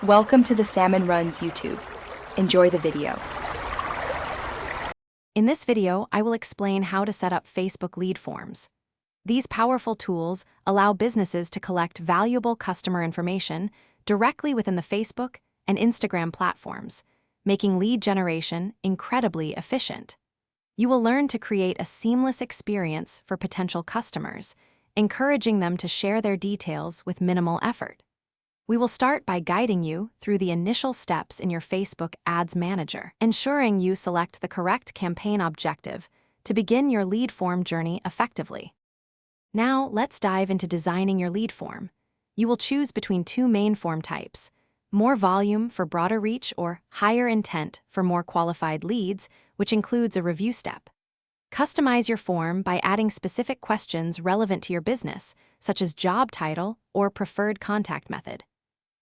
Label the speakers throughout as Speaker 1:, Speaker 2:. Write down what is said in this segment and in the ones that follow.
Speaker 1: Welcome to the Salmon Runs YouTube. Enjoy the video.
Speaker 2: In this video, I will explain how to set up Facebook lead forms. These powerful tools allow businesses to collect valuable customer information directly within the Facebook and Instagram platforms, making lead generation incredibly efficient. You will learn to create a seamless experience for potential customers, encouraging them to share their details with minimal effort. We will start by guiding you through the initial steps in your Facebook Ads Manager, ensuring you select the correct campaign objective to begin your lead form journey effectively. Now, let's dive into designing your lead form. You will choose between two main form types: more volume for broader reach or higher intent for more qualified leads, which includes a review step. Customize your form by adding specific questions relevant to your business, such as job title or preferred contact method.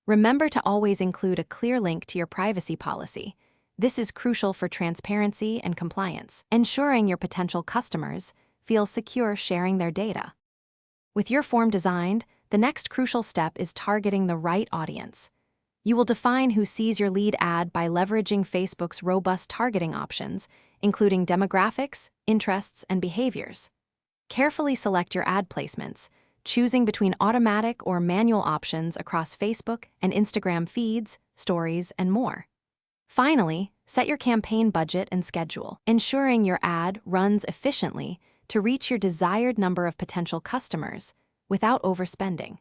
Speaker 2: Remember to always include a clear link to your privacy policy. This is crucial for transparency and compliance, ensuring your potential customers feel secure sharing their data. With your form designed, the next crucial step is targeting the right audience. You will define who sees your lead ad by leveraging Facebook's robust targeting options, including demographics, interests, and behaviors. Carefully select your ad placements, choosing between automatic or manual options across Facebook and Instagram feeds, stories, and more. Finally, set your campaign budget and schedule, ensuring your ad runs efficiently to reach your desired number of potential customers without overspending.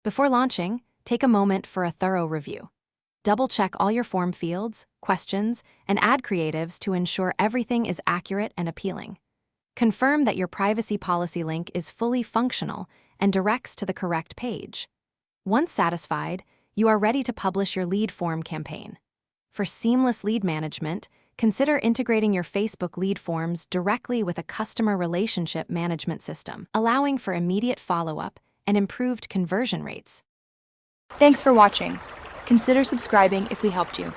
Speaker 2: Before launching, take a moment for a thorough review. Double-check all your form fields, questions, and ad creatives to ensure everything is accurate and appealing. Confirm that your privacy policy link is fully functional and directs to the correct page. Once satisfied, you are ready to publish your lead form campaign. For seamless lead management, consider integrating your Facebook lead forms directly with a customer relationship management system, allowing for immediate follow-up and improved conversion rates.
Speaker 1: Thanks for watching. Consider subscribing if we helped you.